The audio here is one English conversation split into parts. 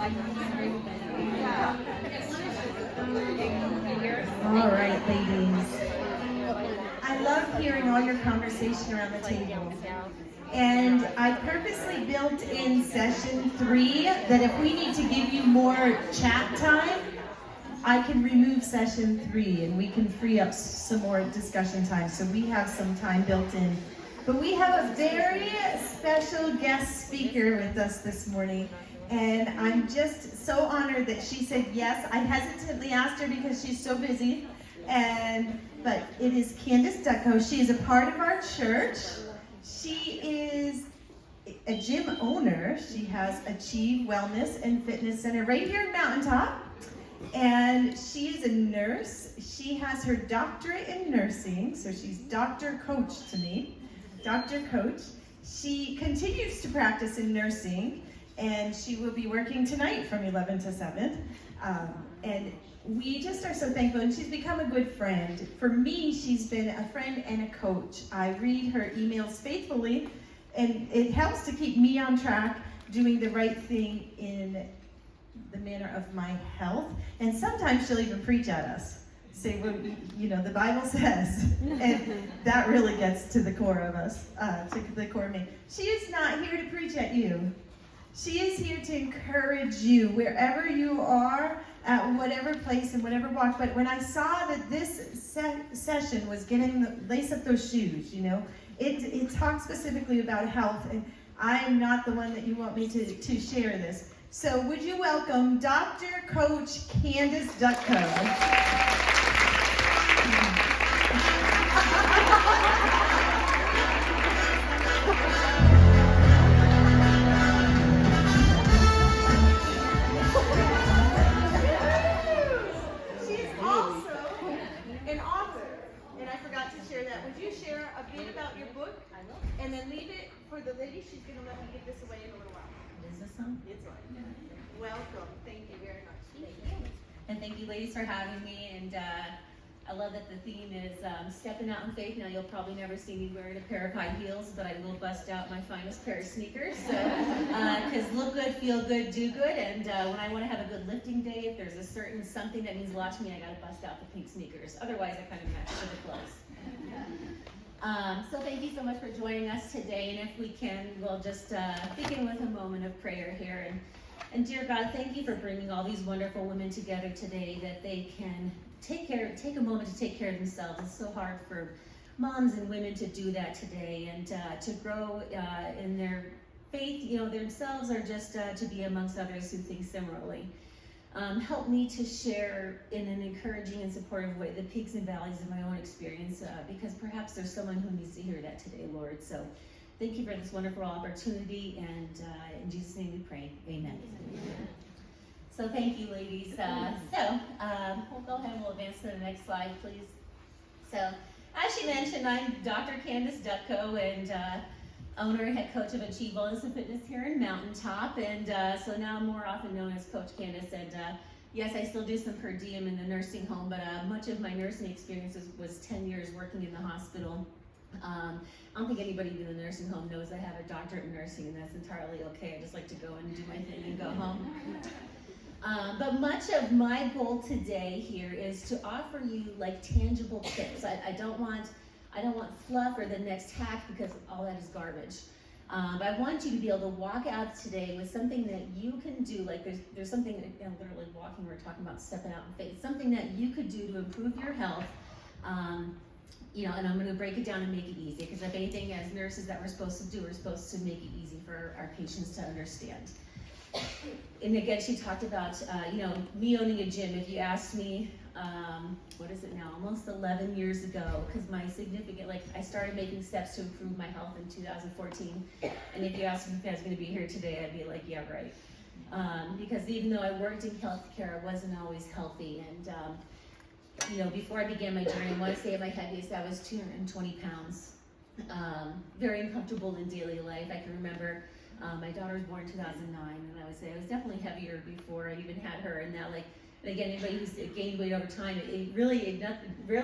All right, ladies. I love hearing all your conversation around the table. And I purposely built in session 3 that if we need to give you more chat time, I can remove session 3 and we can free up some more discussion time. So we have some time built in. But we have a very special guest speaker with us this morning. And I'm just so honored that she said yes. I hesitantly asked her because she's so busy. But it is Candace Ducko. She is a part of our church. She is a gym owner. She has Achieve Wellness and Fitness Center right here in Mountaintop. And she is a nurse. She has her doctorate in nursing, so she's Dr. Coach to me. Dr. Coach. She continues to practice in nursing, and she will be working tonight from 11 to 7. And we just are so thankful, and she's become a good friend. For me, she's been a friend and a coach. I read her emails faithfully, and it helps to keep me on track, doing the right thing in the manner of my health. And sometimes she'll even preach at us. Say, well, you know, the Bible says, and that really gets to the core of us, to the core of me. She is not here to preach at you. She is here to encourage you wherever you are, at whatever place and whatever walk. But when I saw that this session was getting lace up those shoes, you know, it talks specifically about health, and I'm not the one that you want me to share this. So would you welcome Dr. Coach Candace Ducko. She's also an author, and I forgot to share that. Would you share a bit about your book? I will. And then leave it for the lady. She's going to let me give this away in a little while. Is this on? It's on. Welcome. Thank you very much. Thank you. And thank you, ladies, for having me. And I love that the theme is stepping out in faith. Now, you'll probably never see me wearing a pair of high heels, but I will bust out my finest pair of sneakers. So, because look good, feel good, do good. And when I want to have a good lifting day, if there's a certain something that means a lot to me, I got to bust out the pink sneakers. Otherwise, I kind of match to the clothes. So thank you so much for joining us today, and if we can, we'll just begin with a moment of prayer here. And dear God, thank you for bringing all these wonderful women together today, that they can take a moment to take care of themselves. It's so hard for moms and women to do that today, and to grow in their faith, you know, themselves, or just to be amongst others who think similarly. Help me to share in an encouraging and supportive way the peaks and valleys of my own experience, because perhaps there's someone who needs to hear that today, Lord. So thank you for this wonderful opportunity, and in Jesus' name we pray, amen. So thank you, ladies. We'll go ahead and we'll advance to the next slide, please. So as she mentioned, I'm Dr. Candace Ducko, and owner and head coach of Achieve Wellness and Fitness here in Mountaintop, and so now more often known as Coach Candace. And yes, I still do some per diem in the nursing home, but much of my nursing experience was 10 years working in the hospital. I don't think anybody in the nursing home knows I have a doctorate in nursing, and that's entirely okay. I just like to go and do my thing and go home. But much of my goal today here is to offer you like tangible tips. I don't want fluff or the next hack, because all that is garbage. But I want you to be able to walk out today with something that you can do. Like there's something, literally walking, we're talking about stepping out in faith, something that you could do to improve your health. You know, and I'm going to break it down and make it easy, because if anything, as nurses, that we're supposed to do, we're supposed to make it easy for our patients to understand. And again, she talked about, you know, me owning a gym. If you asked me, what is it now, almost 11 years ago, because I started making steps to improve my health in 2014. And if you asked me if I was going to be here today, I'd be like, yeah, right. Because even though I worked in healthcare, I wasn't always healthy. And, you know, before I began my journey, I want to say at my heaviest, I was 220 pounds. Very uncomfortable in daily life. I can remember my daughter was born in 2009, and I would say I was definitely heavier before I even had her. And now, like, and again, anybody who's gained weight over time, it really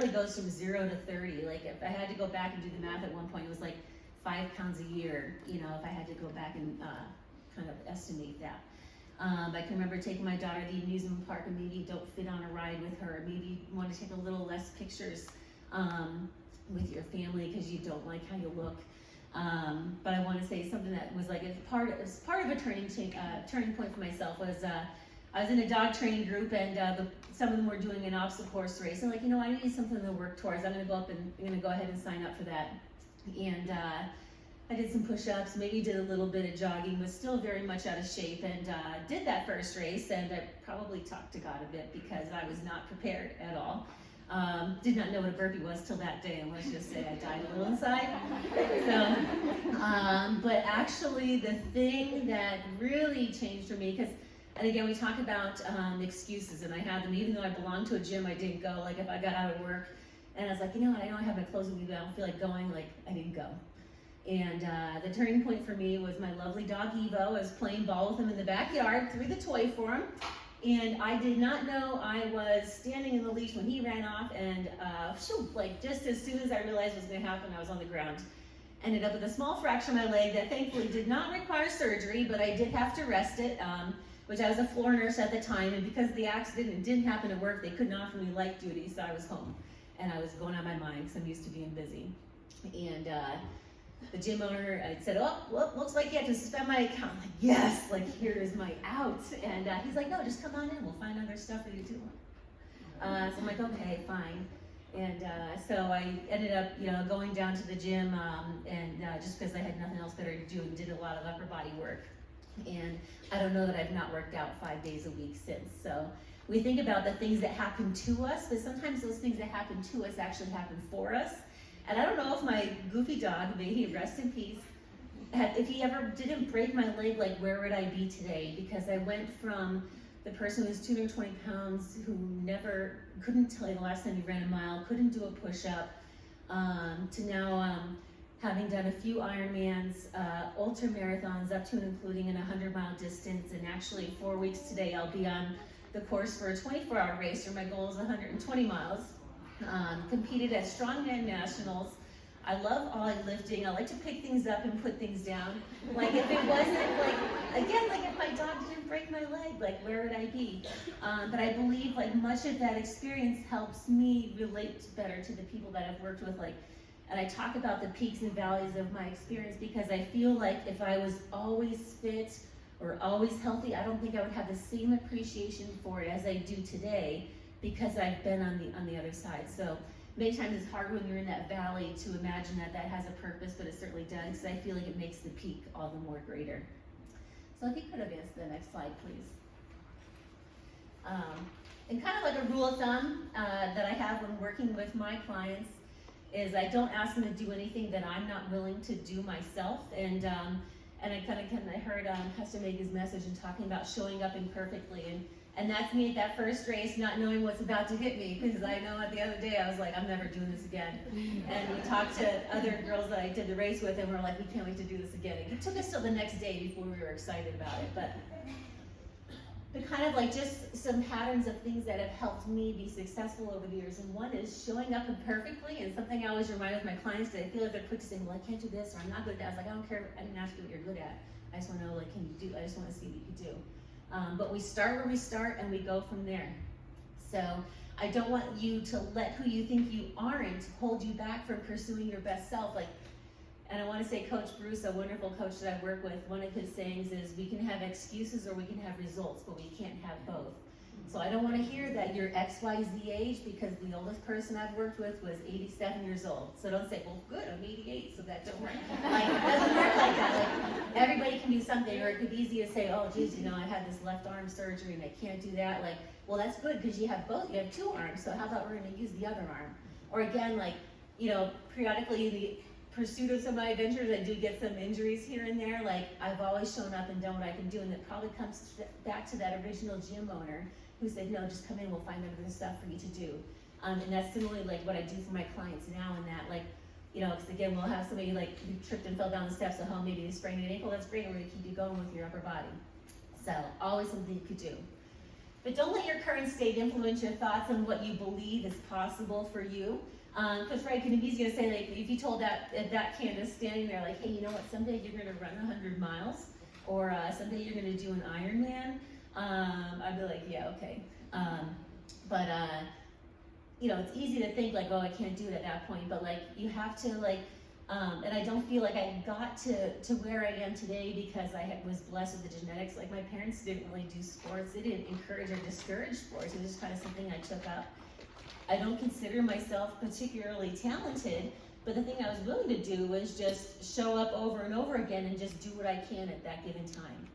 goes from 0 to 30. Like, if I had to go back and do the math at one point, it was like 5 pounds a year, you know, if I had to go back and kind of estimate that. I can remember taking my daughter to the amusement park and maybe don't fit on a ride with her, maybe want to take a little less pictures with your family because you don't like how you look. But I want to say something that was like part of a turning point for myself was I was in a dog training group, and some of them were doing an obstacle course race. And like, I need something to work towards. I'm gonna go ahead and sign up for that. And I did some push-ups, maybe did a little bit of jogging, was still very much out of shape, and did that first race, and I probably talked to God a bit because I was not prepared at all. Did not know what a burpee was till that day, and let's just say I died a little inside. So, but actually the thing that really changed for me, and again, we talk about excuses, and I had them, even though I belonged to a gym, I didn't go. Like if I got out of work, and I was like, I know I have my clothes with me, but I don't feel like going, like I didn't go. And the turning point for me was my lovely dog Evo. I was playing ball with him in the backyard, threw the toy for him, and I did not know I was standing in the leash when he ran off, and like just as soon as I realized what was going to happen, I was on the ground. Ended up with a small fracture in my leg that thankfully did not require surgery, but I did have to rest it, which I was a floor nurse at the time, and because of the accident, it didn't happen at work, they couldn't offer me light duty, so I was home. And I was going out of my mind because I'm used to being busy. And the gym owner said, oh, well, looks like you have to suspend my account. I'm like, yes, like here is my out. And he's like, no, just come on in, we'll find other stuff for you to do. So I'm like, okay, fine. And so I ended up, going down to the gym, and just because I had nothing else better to do, and did a lot of upper body work. And I don't know that I've not worked out 5 days a week since. So we think about the things that happen to us, but sometimes those things that happen to us actually happen for us. And I don't know if my goofy dog, may he rest in peace, if he ever didn't break my leg, like where would I be today? Because I went from the person who was 220 pounds, who never, couldn't tell you the last time he ran a mile, couldn't do a push-up, to now having done a few Ironmans, ultra marathons, up to and including an 100-mile distance, and actually 4 weeks today I'll be on the course for a 24-hour race, where my goal is 120 miles. Competed at Strongman Nationals. I love ollie lifting. I like to pick things up and put things down. Like if it wasn't like if my dog didn't break my leg, like where would I be? But I believe like much of that experience helps me relate better to the people that I've worked with. And I talk about the peaks and valleys of my experience because I feel like if I was always fit or always healthy, I don't think I would have the same appreciation for it as I do today, because I've been on the other side. So many times it's hard when you're in that valley to imagine that has a purpose, but it certainly does, because I feel like it makes the peak all the more greater. So if you could advance to the next slide, please. And kind of like a rule of thumb that I have when working with my clients is I don't ask them to do anything that I'm not willing to do myself. And I kind of heard Pastor Megan's message and talking about showing up imperfectly. And that's me at that first race, not knowing what's about to hit me, because I know at the other day I was like, I'm never doing this again. And we talked to other girls that I did the race with, and we're like, we can't wait to do this again. And it took us till the next day before we were excited about it. But kind of like just some patterns of things that have helped me be successful over the years. And one is showing up imperfectly, and something I always remind with my clients that I feel like they're quick to say, well, I can't do this, or I'm not good at that. I was like, I don't care, I didn't ask you what you're good at. I just want to know, like, can you do, I just want to see what you can do. But we start where we start and we go from there. So I don't want you to let who you think you aren't hold you back from pursuing your best self. And I want to say Coach Bruce, a wonderful coach that I work with, one of his sayings is, we can have excuses or we can have results, but we can't have both. So I don't want to hear that you're XYZ age, because the oldest person I've worked with was 87 years old. So don't say, well, good, I'm 88, so that don't work. Like, it doesn't work like that. Like, everybody can do something, or it could be easy to say, oh, geez, I had this left arm surgery and I can't do that. Like, well, that's good, because you have both. You have two arms, so how about we're going to use the other arm? Or again, periodically in the pursuit of some of my adventures, I do get some injuries here and there. Like, I've always shown up and done what I can do, and it probably comes back to that original gym owner who said, no, just come in, we'll find other stuff for you to do. And that's similarly like what I do for my clients now, in that, because again, we'll have somebody who tripped and fell down the steps at home, maybe they sprained an ankle, that's great, we're gonna keep you going with your upper body. So, always something you could do. But don't let your current state influence your thoughts on what you believe is possible for you. Because it can be easy to say, if you told that Candace standing there, hey, you know what, someday you're gonna run 100 miles, or someday you're gonna do an Ironman, I'd be like, yeah, okay. But it's easy to think like, oh, I can't do it at that point, but like, you have to like, and I don't feel like I got to where I am today because I was blessed with the genetics. Like my parents didn't really do sports. They didn't encourage or discourage sports. It was just kind of something I took up. I don't consider myself particularly talented, but the thing I was willing to do was just show up over and over again and just do what I can at that given time.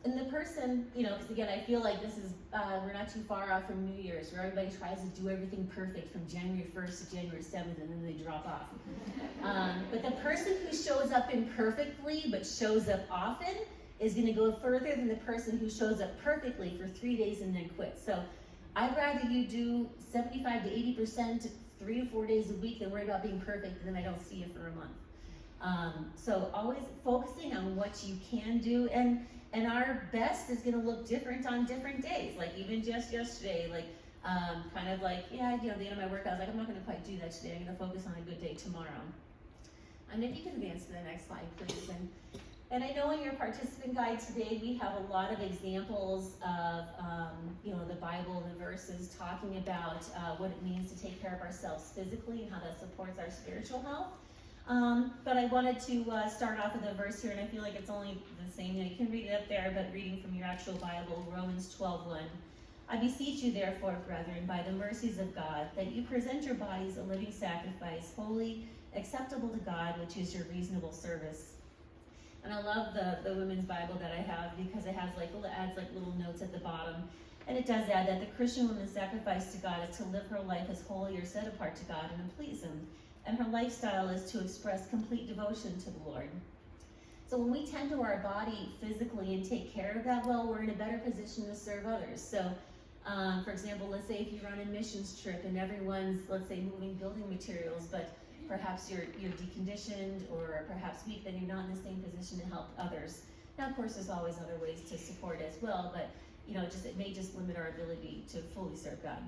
And the person, because again, I feel like this is, we're not too far off from New Year's, where everybody tries to do everything perfect from January 1st to January 7th, and then they drop off. But the person who shows up imperfectly, but shows up often, is gonna go further than the person who shows up perfectly for 3 days and then quits. So I'd rather you do 75 to 80%, 3 to 4 days a week than worry about being perfect, and then I don't see you for a month. So always focusing on what you can do, and our best is gonna look different on different days. Like even just yesterday, like kind of like, yeah, the end of my workout, I was like, I'm not gonna quite do that today. I'm gonna focus on a good day tomorrow. And if you can advance to the next slide, please. And I know in your participant guide today, we have a lot of examples of, the Bible, the verses talking about what it means to take care of ourselves physically and how that supports our spiritual health. But I wanted to start off with a verse here, and I feel like it's only the same. You can read it up there, but reading from your actual Bible, Romans 12:1. I beseech you, therefore, brethren, by the mercies of God, that you present your bodies a living sacrifice, holy, acceptable to God, which is your reasonable service. And I love the women's Bible that I have because it has adds little notes at the bottom. And it does add that the Christian woman's sacrifice to God is to live her life as holy or set apart to God and to please Him. And her lifestyle is to express complete devotion to the Lord. So when we tend to our body physically and take care of that well, we're in a better position to serve others. So, for example, let's say if you're on a missions trip and everyone's, let's say, moving building materials, but perhaps you're deconditioned or perhaps weak, then you're not in the same position to help others. Now, of course, there's always other ways to support as well, but it may just limit our ability to fully serve God.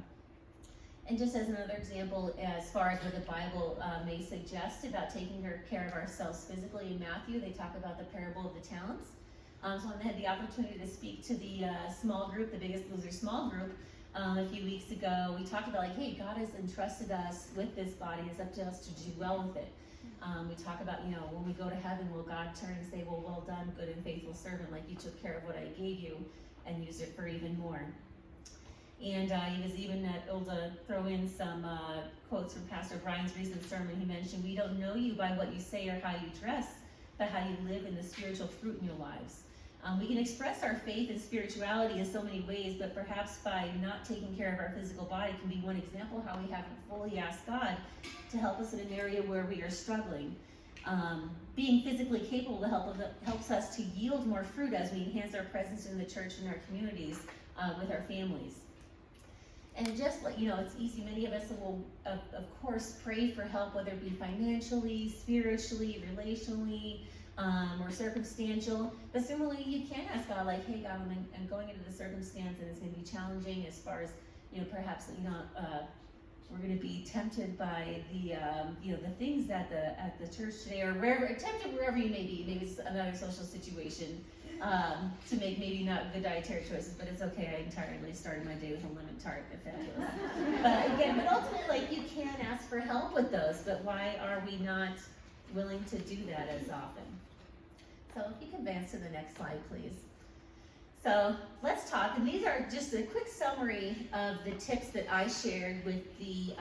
And just as another example, as far as what the Bible may suggest about taking care of ourselves physically, in Matthew, they talk about the parable of the talents. So I had the opportunity to speak to the small group, the Biggest Loser small group, a few weeks ago. We talked about hey, God has entrusted us with this body. It's up to us to do well with it. We talk about, when we go to heaven, will God turn and say, well done, good and faithful servant, like you took care of what I gave you and used it for even more. And he was even able to throw in some quotes from Pastor Brian's recent sermon. He mentioned, we don't know you by what you say or how you dress, but how you live in the spiritual fruit in your lives. We can express our faith and spirituality in so many ways, but perhaps by not taking care of our physical body can be one example how we haven't fully asked God to help us in an area where we are struggling. Being physically capable helps us to yield more fruit as we enhance our presence in the church and our communities with our families. And just it's easy. Many of us will, of course, pray for help, whether it be financially, spiritually, relationally, or circumstantial. But similarly, you can ask God, hey, God, I'm going into the circumstance and it's going to be challenging as far as, perhaps, we're going to be tempted by the things at the church today, or tempted wherever you may be. Maybe it's another social situation. To make maybe not good dietary choices, but it's okay. I entirely started my day with a lemon tart, if fabulous. But ultimately, you can ask for help with those, but why are we not willing to do that as often? So if you can advance to the next slide, please. So let's talk, and these are just a quick summary of the tips that I shared with the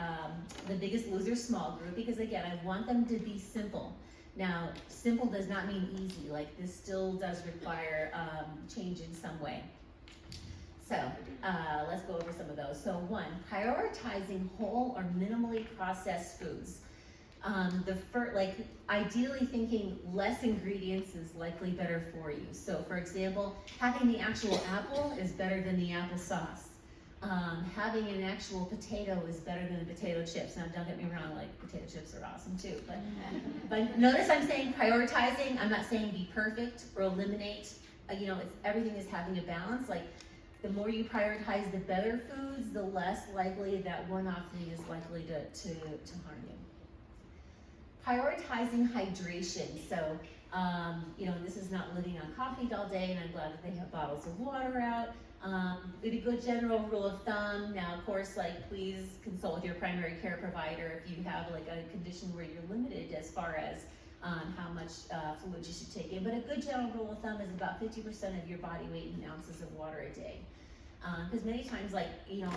Biggest Loser small group, because again, I want them to be simple. Now, simple does not mean easy. This still does require change in some way. So let's go over some of those. So 1, prioritizing whole or minimally processed foods. Ideally thinking less ingredients is likely better for you. So for example, having the actual apple is better than the applesauce. Having an actual potato is better than the potato chips. Now, don't get me wrong, potato chips are awesome too, but notice I'm saying prioritizing. I'm not saying be perfect or eliminate. Everything is having a balance. The more you prioritize the better foods, the less likely that one-off thing is likely to harm you. Prioritizing hydration. So This is not living on coffee all day, and I'm glad that they have bottles of water out. A good general rule of thumb. Now, of course, please consult with your primary care provider if you have a condition where you're limited as far as how much fluid you should take in. But a good general rule of thumb is about 50% of your body weight in ounces of water a day. Because many times,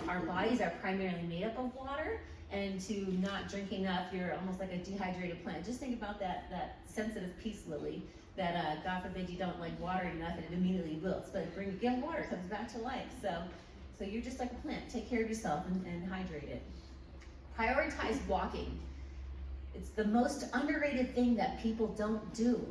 our bodies are primarily made up of water, and to not drink enough, you're almost like a dehydrated plant. Just think about that sensitive peace lily that, God forbid, you don't water enough and it immediately wilts. But again, water comes back to life. So you're just like a plant. Take care of yourself and hydrate it. Prioritize walking. It's the most underrated thing that people don't do.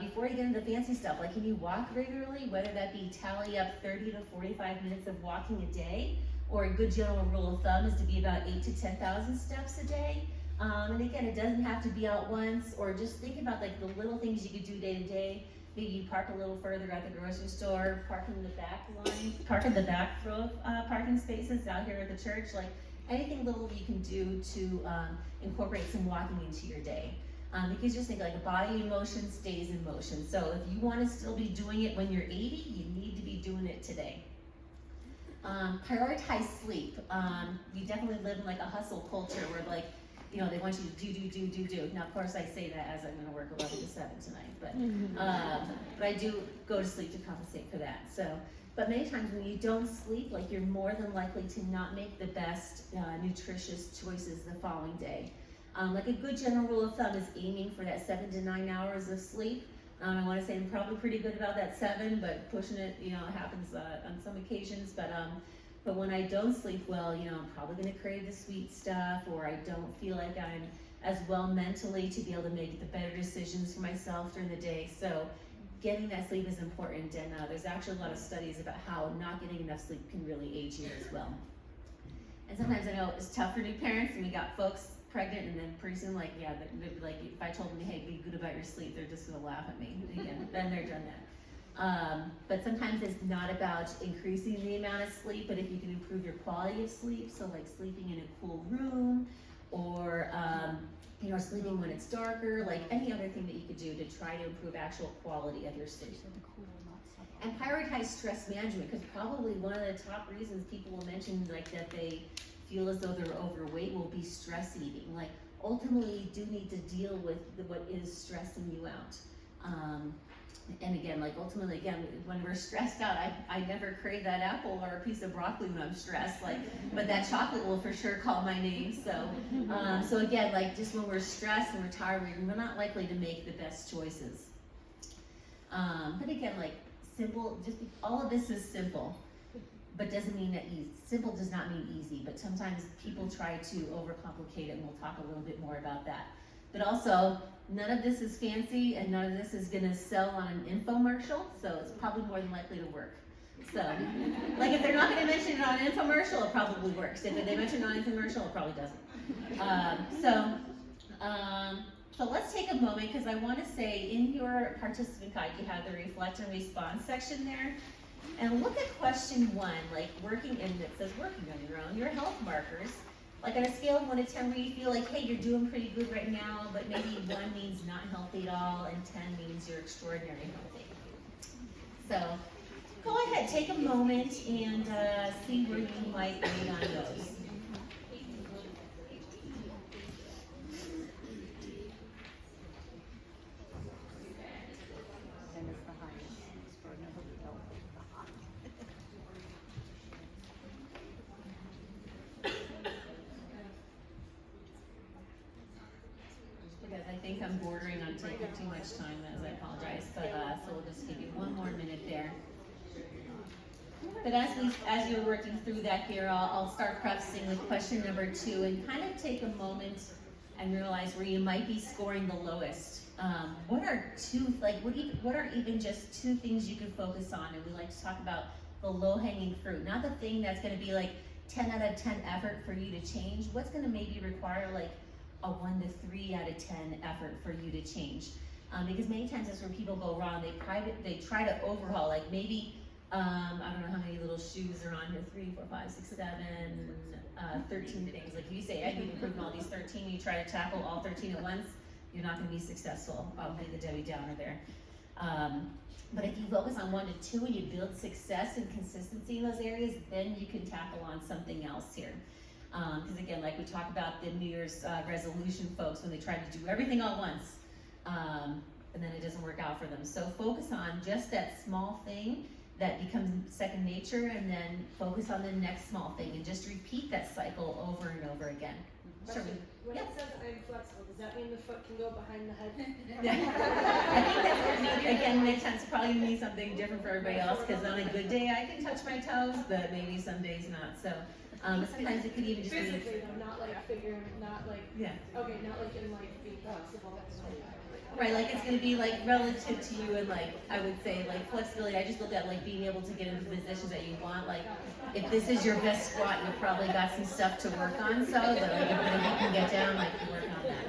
Before you get into fancy stuff, can you walk regularly? Whether that be tally up 30 to 45 minutes of walking a day, or a good general rule of thumb is to be about 8 to 10,000 steps a day. And again, it doesn't have to be out once, or just think about the little things you could do day to day. Maybe you park a little further at the grocery store, park in the back line, park in the back row of parking spaces out here at the church. Anything little you can do to incorporate some walking into your day. Because just think a body in motion stays in motion. So if you want to still be doing it when you're 80, you need to be doing it today. Prioritize sleep. We definitely live in a hustle culture where they want you to do. Now, of course, I say that as I'm going to work 11 to 7 tonight, but I do go to sleep to compensate for that. But many times when you don't sleep, you're more than likely to not make the best nutritious choices the following day. A good general rule of thumb is aiming for that 7 to 9 hours of sleep. I want to say I'm probably pretty good about that 7, but pushing it, it happens on some occasions. But when I don't sleep well, I'm probably going to crave the sweet stuff, or I don't feel like I'm as well mentally to be able to make the better decisions for myself during the day. So getting that sleep is important, and there's actually a lot of studies about how not getting enough sleep can really age you as well. And sometimes I know it's tough for new parents, and we got folks pregnant, and then pretty soon, they'd be if I told them, hey, be good about your sleep, they're just gonna laugh at me. Again, been there, done that. But sometimes it's not about increasing the amount of sleep, but if you can improve your quality of sleep, so sleeping in a cool room, or sleeping when it's darker, any other thing that you could do to try to improve actual quality of your sleep. And prioritize stress management, because probably one of the top reasons people will mention that they feel as though they're overweight will be stress eating. Ultimately, you do need to deal with what is stressing you out. And again, ultimately, when we're stressed out, I never crave that apple or a piece of broccoli when I'm stressed, but that chocolate will for sure call my name. So again, just when we're stressed and we're tired, we're not likely to make the best choices. But again, simple, all of this is simple, but doesn't mean that easy. Simple does not mean easy, but sometimes people try to overcomplicate it, and we'll talk a little bit more about that. But also, none of this is fancy, and none of this is gonna sell on an infomercial, so it's probably more than likely to work. So, if they're not gonna mention it on an infomercial, it probably works. If they mention it on an infomercial, it probably doesn't. So let's take a moment, because I wanna say in your participant guide, you have the reflect and response section there. And look at question 1, working, and it says working on your own, your health markers. On a scale of 1 to 10, where you feel hey, you're doing pretty good right now, but maybe 1 means not healthy at all, and 10 means you're extraordinarily healthy. So go ahead, take a moment and see where you might rate on those. I think I'm bordering on taking too much time, as I apologize, but so we'll just give you 1 more minute there. But as you're working through that here, I'll start prefacing with question number 2, and kind of take a moment and realize where you might be scoring the lowest. What are what are even just 2 things you can focus on? And we like to talk about the low-hanging fruit, not the thing that's going to be 10 out of 10 effort for you to change. What's going to maybe require a 1 to 3 out of 10 effort for you to change, because many times that's where people go wrong. They try to overhaul, maybe I don't know how many little shoes are on here, 3, 4, 5, 6, 7, 13 things. If you say I need to improve on all these 13, you try to tackle all 13 at once, you're not gonna be successful. I'll be the Debbie Downer there. But if you focus on 1 to 2 and you build success and consistency in those areas, then you can tackle on something else here. Because again, like we talk about the New Year's resolution folks when they try to do everything all at once, and then it doesn't work out for them. So focus on just that small thing that becomes second nature, and then focus on the next small thing, and just repeat that cycle over and over again. Sure. When it says I'm flexible, does that mean the foot can go behind the head? I think that's what it means. Again, makes sense. Probably means something different for everybody else, because on a good day I can touch my toes, but maybe some days not. So sometimes it could even just Physically be though, not like figure, not like, yeah. okay, not like in life being flexible. Right, like it's gonna be like relative to you, and like I would say like flexibility. I just look at like being able to get into the positions that you want. Like if this is your best squat, you've probably got some stuff to work on. So that like, if you can get down, like work on that.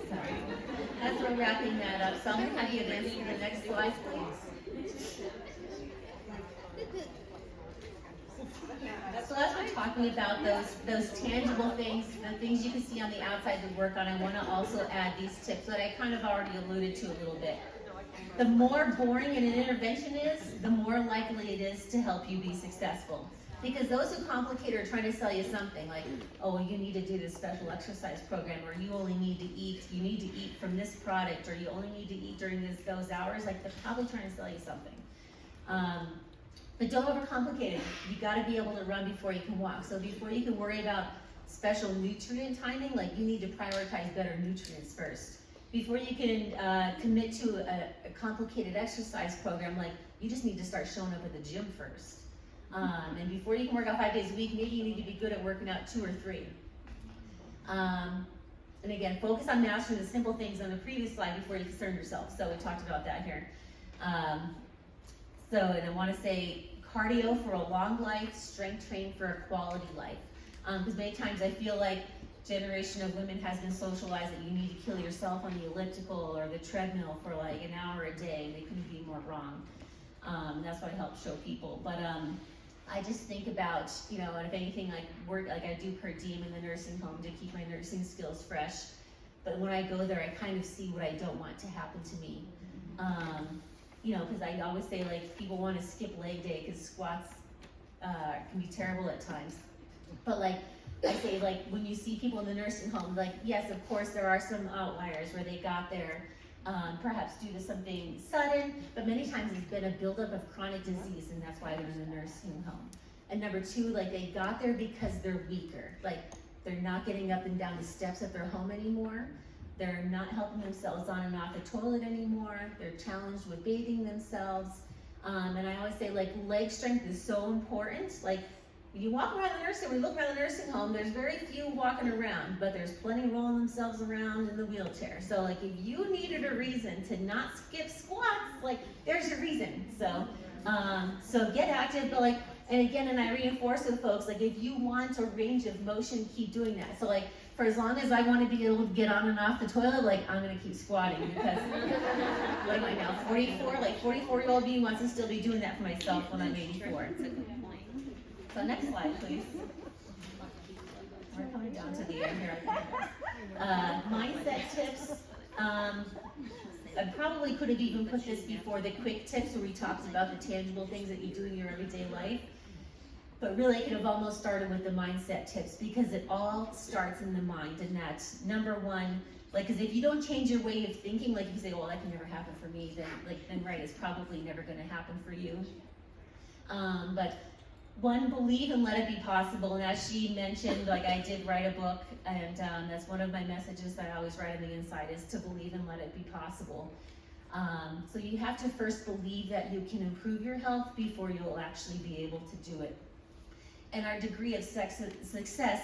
So as we're wrapping that up, so I'm gonna have you advance to the next slide, please. So as we're talking about those tangible things, the things you can see on the outside to work on, I want to also add these tips that I kind of already alluded to a little bit. The more boring an intervention is, the more likely it is to help you be successful. Because those who complicate are trying to sell you something like, oh, you need to do this special exercise program, or you only need to eat, you need to eat from this product, or you only need to eat during those hours. Like they're probably trying to sell you something. But don't overcomplicate it. You gotta be able to run before you can walk. So before you can worry about special nutrient timing, like you need to prioritize better nutrients first. Before you can commit to a complicated exercise program, like you just need to start showing up at the gym first. And before you can work out 5 days a week, maybe you need to be good at working out 2 or 3. And again, focus on mastering the simple things on the previous slide before you concern yourself. So we talked about that here. And I want to say cardio for a long life, strength training for a quality life. Because many times I feel like generation of women has been socialized that you need to kill yourself on the elliptical or the treadmill for like an hour a day. They couldn't be more wrong. That's what I help show people. But I just think about, you know, and if anything, like work, like I do per diem in the nursing home to keep my nursing skills fresh. But when I go there, I kind of see what I don't want to happen to me. You know, because I always say like people want to skip leg day because squats can be terrible at times. But like I say, like when you see people in the nursing home, like yes, of course there are some outliers where they got there perhaps due to something sudden, but many times it's been a buildup of chronic disease, and that's why they're in the nursing home. And number 2, like they got there because they're weaker. Like they're not getting up and down the steps at their home anymore. They're not helping themselves on and off the toilet anymore. They're challenged with bathing themselves. And I always say like leg strength is so important. Like when you walk around the nursing, when you look around the nursing home, there's very few walking around, but there's plenty rolling themselves around in the wheelchair. So like if you needed a reason to not skip squats, like there's your reason. So get active, but like, and again, and I reinforce with folks, like if you want a range of motion, keep doing that. So like, for as long as I want to be able to get on and off the toilet, like I'm gonna keep squatting because like right now, 44-year-old me wants to still be doing that for myself when I'm 84. So next slide, please. We're coming down to the end here. Mindset tips. I probably could have even put this before the quick tips where we talked about the tangible things that you do in your everyday life. But really, I could have almost started with the mindset tips because it all starts in the mind, and that's number 1. Like, because if you don't change your way of thinking, like you say, well, that can never happen for me, then right, it's probably never going to happen for you. But 1, believe and let it be possible. And as she mentioned, like I did write a book, and that's one of my messages that I always write on the inside is to believe and let it be possible. So you have to first believe that you can improve your health before you'll actually be able to do it. And our degree of success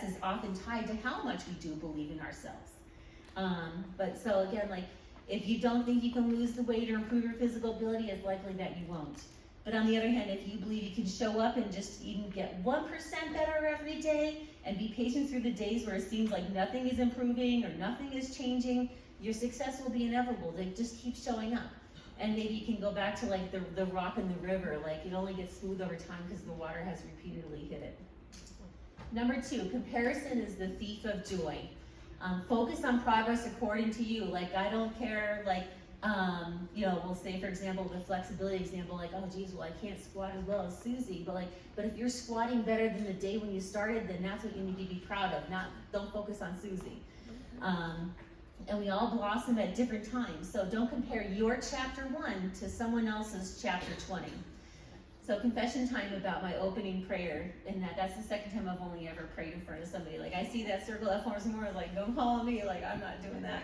is often tied to how much we do believe in ourselves. But so again, like if you don't think you can lose the weight or improve your physical ability, it's likely that you won't. But on the other hand, if you believe you can show up and just even get 1% better every day and be patient through the days where it seems like nothing is improving or nothing is changing, your success will be inevitable. They just keep showing up. And maybe you can go back to like the rock in the river, like it only gets smooth over time because the water has repeatedly hit it. Number 2, comparison is the thief of joy. Focus on progress according to you. Like, I don't care, like, we'll say, for example, the flexibility example, like, oh geez, well, I can't squat as well as Susie, but if you're squatting better than the day when you started, then that's what you need to be proud of, don't focus on Susie. And we all blossom at different times, so don't compare your chapter 1 to someone else's chapter 20. So confession time about my opening prayer, and that's the second time I've only ever prayed in front of somebody. Like, I see that circle that forms more, like, don't call on me, like, I'm not doing that.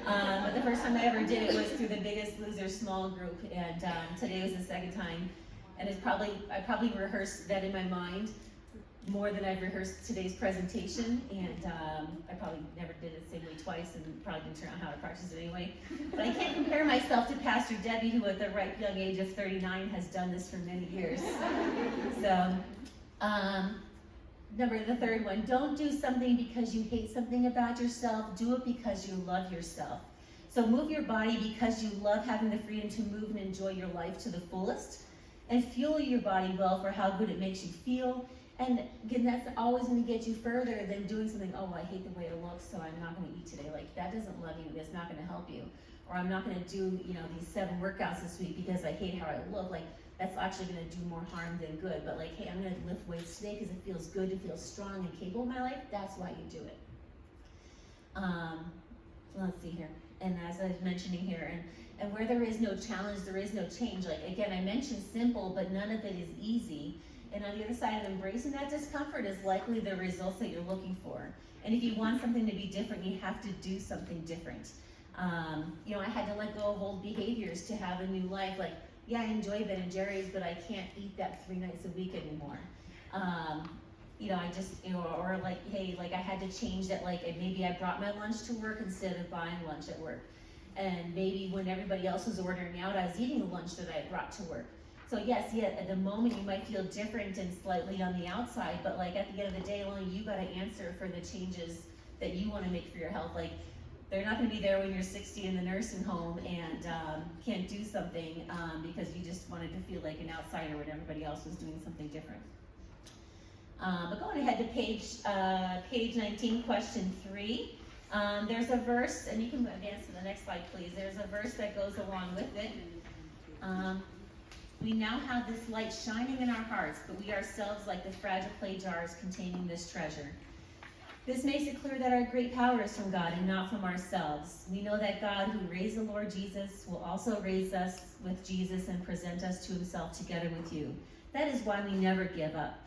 But the first time I ever did it was through the Biggest Loser small group, and today was the second time. And I probably rehearsed that in my mind more than I've rehearsed today's presentation, and I probably never did it the same way twice, and probably didn't turn out how to practice it anyway. But I can't compare myself to Pastor Debbie, who at the ripe young age of 39 has done this for many years. So, the third one, don't do something because you hate something about yourself, do it because you love yourself. So move your body because you love having the freedom to move and enjoy your life to the fullest, and fuel your body well for how good it makes you feel. And again, that's always going to get you further than doing something, oh, I hate the way it looks, so I'm not going to eat today. Like, that doesn't love you, it's not going to help you. Or I'm not going to do, these 7 workouts this week because I hate how I look. Like, that's actually going to do more harm than good. But like, hey, I'm going to lift weights today because it feels good to feel strong and capable in my life. That's why you do it. Let's see here. And as I was mentioning here, and where there is no challenge, there is no change. Like, again, I mentioned simple, but none of it is easy. And on the other side of embracing that discomfort is likely the results that you're looking for. And if you want something to be different, you have to do something different. I had to let go of old behaviors to have a new life. Like, yeah, I enjoy Ben and Jerry's, but I can't eat that 3 nights a week anymore. Or like, hey, like I had to change that, like maybe I brought my lunch to work instead of buying lunch at work. And maybe when everybody else was ordering out, I was eating the lunch that I brought to work. So yes, at the moment you might feel different and slightly on the outside, but like at the end of the day, only you got to answer for the changes that you want to make for your health. Like, they're not going to be there when you're 60 in the nursing home and can't do something because you just wanted to feel like an outsider when everybody else was doing something different. But going ahead to page 19, question 3. There's a verse, and you can advance to the next slide, please. There's a verse that goes along with it. We now have this light shining in our hearts, but we ourselves like the fragile clay jars containing this treasure. This makes it clear that our great power is from God and not from ourselves. We know that God, who raised the Lord Jesus, will also raise us with Jesus and present us to himself together with you. That is why we never give up.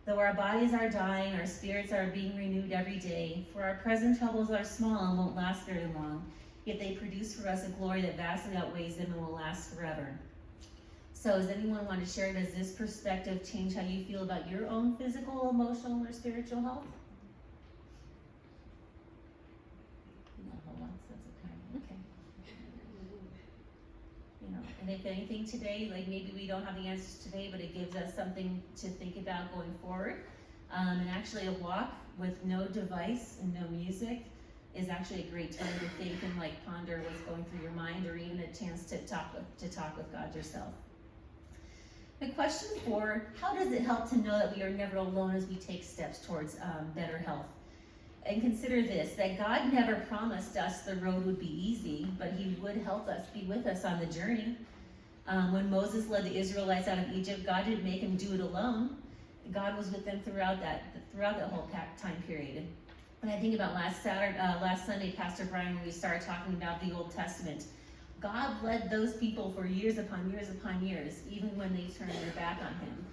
Though our bodies are dying, our spirits are being renewed every day, for our present troubles are small and won't last very long, yet they produce for us a glory that vastly outweighs them and will last forever. So does anyone want to share, does this perspective change how you feel about your own physical, emotional, or spiritual health? No, hold on, that's okay. And if anything today, like maybe we don't have the answers today, but it gives us something to think about going forward. And actually a walk with no device and no music is actually a great time to think and like ponder what's going through your mind, or even a chance to talk with God yourself. The question 4, how does it help to know that we are never alone as we take steps towards better health? And consider this, that God never promised us the road would be easy, but he would help us, be with us on the journey. When Moses led the Israelites out of Egypt, God didn't make him do it alone. God was with them throughout that whole time period. And I think about last Sunday, Pastor Brian, when we started talking about the Old Testament, God led those people for years upon years upon years, even when they turned their back on him.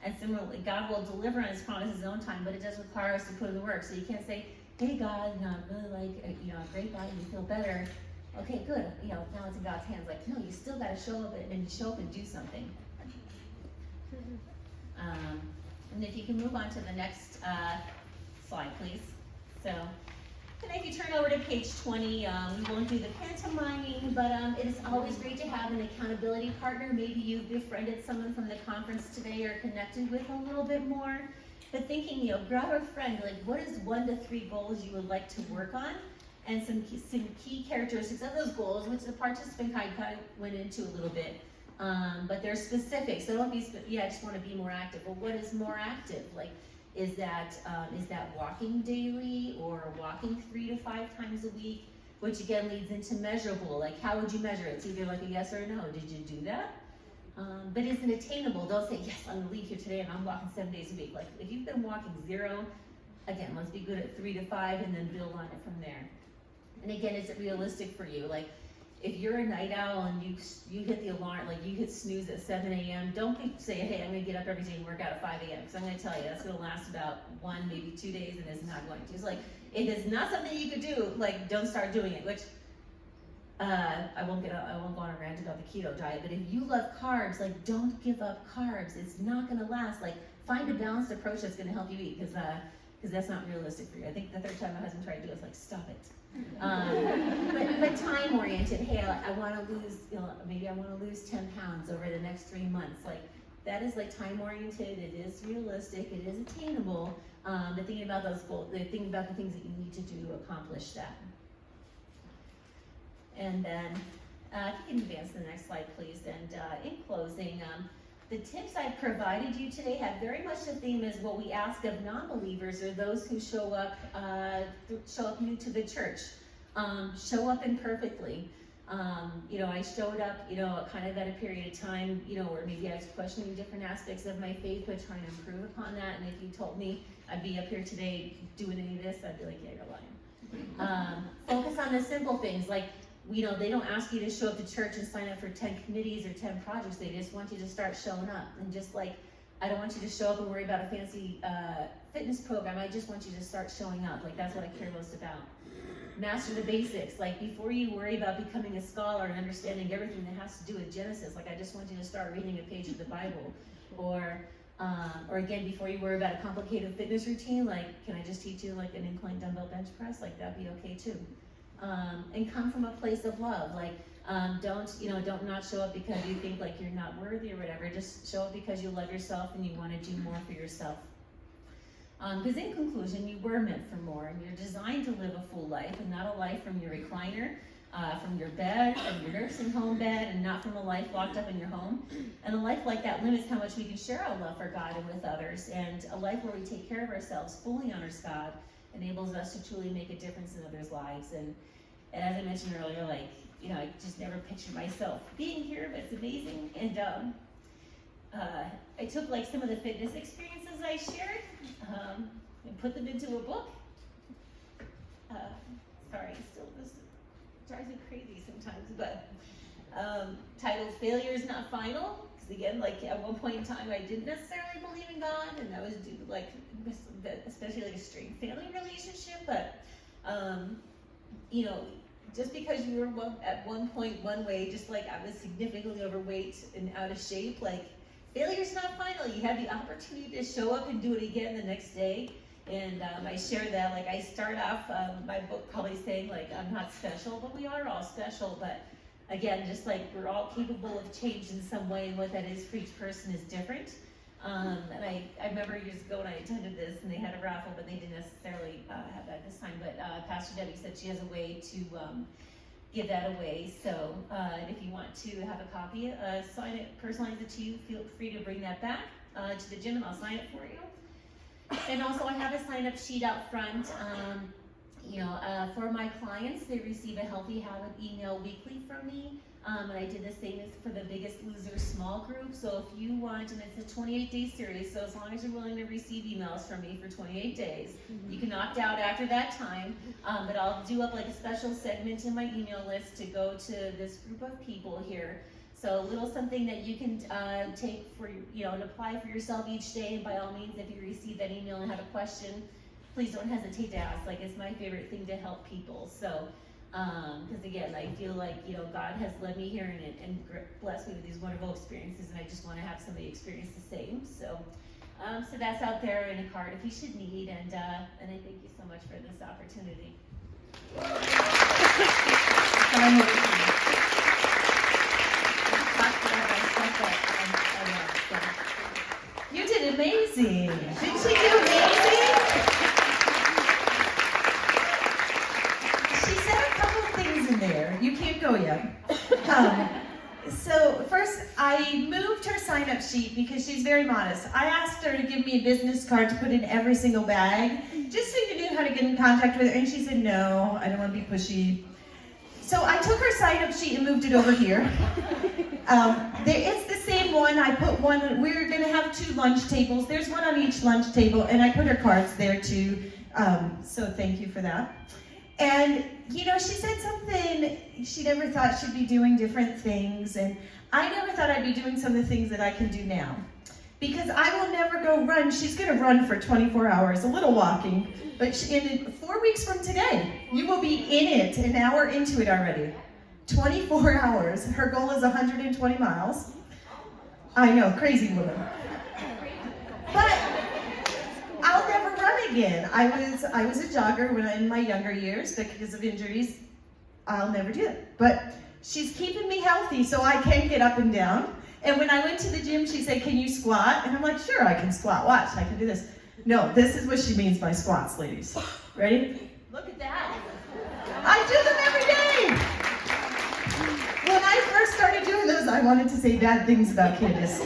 And similarly, God will deliver on his promise in his own time, but it does require us to put in the work. So you can't say, hey God, I really like, a great body, you feel better. Okay, good, now it's in God's hands. Like, no, you still gotta show up and do something. And if you can move on to the next slide, please. So, and if you turn over to page 20, we won't do the pantomiming, but it is always great to have an accountability partner. Maybe you've befriended someone from the conference today or connected with a little bit more. But thinking, grab a friend, like what is 1 to 3 goals you would like to work on? And some key characteristics of those goals, which the participant kind of went into a little bit. But they're specific, so don't be, I just want to be more active. Well, what is more active? Like, Is that walking daily or walking 3 to 5 times a week? Which again leads into measurable. Like, how would you measure it? It's either like a yes or a no. Did you do that? But is it attainable? Don't say, yes, I'm gonna leave here today and I'm walking 7 days a week. Like, if you've been walking 0, again, let's be good at 3 to 5 and then build on it from there. And again, is it realistic for you? Like, if you're a night owl and you hit the alarm, like you hit snooze at 7 a.m., don't say, hey, I'm gonna get up every day and work out at 5 a.m. Because I'm gonna tell you, that's gonna last about 1, maybe 2 days, and it's not going to. It's like, if it's not something you could do, like, don't start doing it. Which, I won't go on a rant about the keto diet, but if you love carbs, like, don't give up carbs. It's not gonna last. Like, find a balanced approach that's gonna help you eat, because that's not realistic for you. I think the third time my husband tried to do it, I was like, stop it. But time oriented. Hey, I want to lose, maybe I want to lose 10 pounds over the next 3 months. Like, that is like time oriented. It is realistic. It is attainable. But thinking about those goals, thinking about the things that you need to do to accomplish that. And then, if you can advance to the next slide, please. And in closing, the tips I've provided you today have very much the theme as what we ask of non-believers or those who show up new to the church. Show up imperfectly. I showed up, kind of at a period of time, where maybe I was questioning different aspects of my faith, but trying to improve upon that. And if you told me I'd be up here today doing any of this, I'd be like, yeah, you're lying. Focus on the simple things, like, they don't ask you to show up to church and sign up for 10 committees or 10 projects. They just want you to start showing up. And just like, I don't want you to show up and worry about a fancy fitness program. I just want you to start showing up. Like, that's what I care most about. Master the basics. Like, before you worry about becoming a scholar and understanding everything that has to do with Genesis, like, I just want you to start reading a page of the Bible. Or again, before you worry about a complicated fitness routine, like, can I just teach you like an incline dumbbell bench press? Like, that'd be okay too. And come from a place of love. Like, don't not show up because you think like you're not worthy or whatever. Just show up because you love yourself and you want to do more for yourself. Because in conclusion, you were meant for more, and you're designed to live a full life, and not a life from your recliner, from your bed, from your nursing home bed, and not from a life locked up in your home. And a life like that limits how much we can share our love for God and with others. And a life where we take care of ourselves fully honors God, enables us to truly make a difference in others' lives. And as I mentioned earlier, like, I just never pictured myself being here, but it's amazing. And I took like some of the fitness experiences I shared and put them into a book. Sorry, this drives me crazy sometimes, but titled Failure is Not Final. Because again, like at one point in time, I didn't necessarily believe in God, and that was due to like, especially like a strained family relationship. But just because you were at one point one way, just like I was significantly overweight and out of shape, like failure's not final. You have the opportunity to show up and do it again the next day. And I share that, like I start off my book probably saying like I'm not special, but we are all special. But again, just like we're all capable of change in some way, and what that is for each person is different. And I remember years ago when I attended this, and they had a raffle, but they didn't necessarily have that this time. But Pastor Debbie said she has a way to give that away. So if you want to have a copy, sign it, personalize it to you, feel free to bring that back to the gym, and I'll sign it for you. And also, I have a sign-up sheet out front. For my clients, they receive a Healthy Habit email weekly from me. And I did the same as for the Biggest Loser small group. So if you want, and it's a 28-day series, so as long as you're willing to receive emails from me for 28 days, you can opt out after that time. But I'll do up like a special segment in my email list to go to this group of people here. So a little something that you can take for, and apply for yourself each day. And by all means, if you receive that email and have a question, please don't hesitate to ask. Like, it's my favorite thing to help people. So, because again, I feel like, God has led me here and blessed me with these wonderful experiences, and I just want to have somebody experience the same. So, so that's out there in a card if you should need, and I thank you so much for this opportunity. You did amazing. Didn't she do amazing? She said a couple of things in there. You can't go yet. So first, I moved her sign-up sheet because she's very modest. I asked her to give me a business card to put in every single bag, just so you knew how to get in contact with her, and she said, no, I don't want to be pushy. So I took her sign-up sheet and moved it over here. It's the same one. I put one, we're going to have 2 lunch tables. There's one on each lunch table, and I put her cards there too. So thank you for that. And, you know, she said something, she never thought she'd be doing different things, and I never thought I'd be doing some of the things that I can do now. Because I will never go run. She's going to run for 24 hours, a little walking. But in 4 weeks from today, you will be in it, an hour into it already. 24 hours. Her goal is 120 miles. I know, crazy woman. But I'll never run again. I was a jogger when in my younger years, but because of injuries, I'll never do it. But she's keeping me healthy so I can get up and down. And when I went to the gym, she said, can you squat? And I'm like, sure, I can squat. Watch, I can do this. No, this is what she means by squats, ladies. Ready? Look at that. I do them every day. When I first started doing those, I wanted to say bad things about Candace.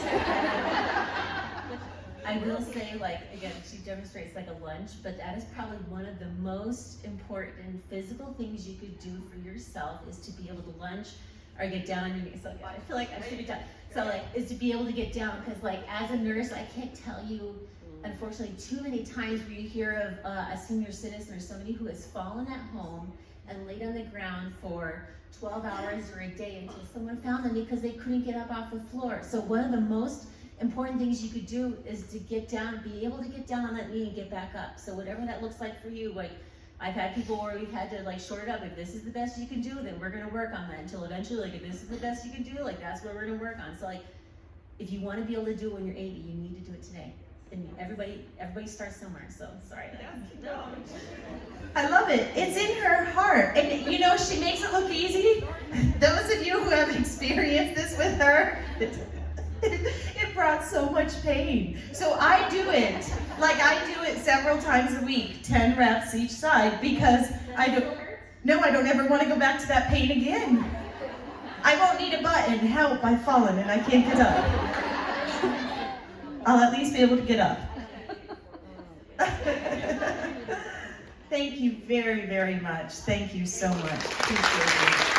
I will say, like, again, she demonstrates like a lunge, but that is probably one of the most important physical things you could do for yourself is to be able to lunge or get down on your knees. So I feel like I should be done. So like, is to be able to get down, because like as a nurse, I can't tell you, unfortunately, too many times where you hear of a senior citizen or somebody who has fallen at home and laid on the ground for 12 hours or a day until someone found them because they couldn't get up off the floor. So one of the most important things you could do is to get down, be able to get down on that knee and get back up. So whatever that looks like for you, like I've had people where we've had to like short it up. If this is the best you can do, then we're gonna work on that until eventually, like if this is the best you can do, like that's what we're gonna work on. So like, if you wanna be able to do it when you're 80, you need to do it today. And everybody starts somewhere, so sorry. I love it. It's in her heart. And you know, she makes it look easy. Those of you who have experienced this with her, it brought so much pain. So I do it. Like I do it several times a week, 10 reps each side, because I don't ever want to go back to that pain again. I won't need a button. Help, I've fallen and I can't get up. I'll at least be able to get up. Thank you very, very much. Thank you so much. Appreciate it.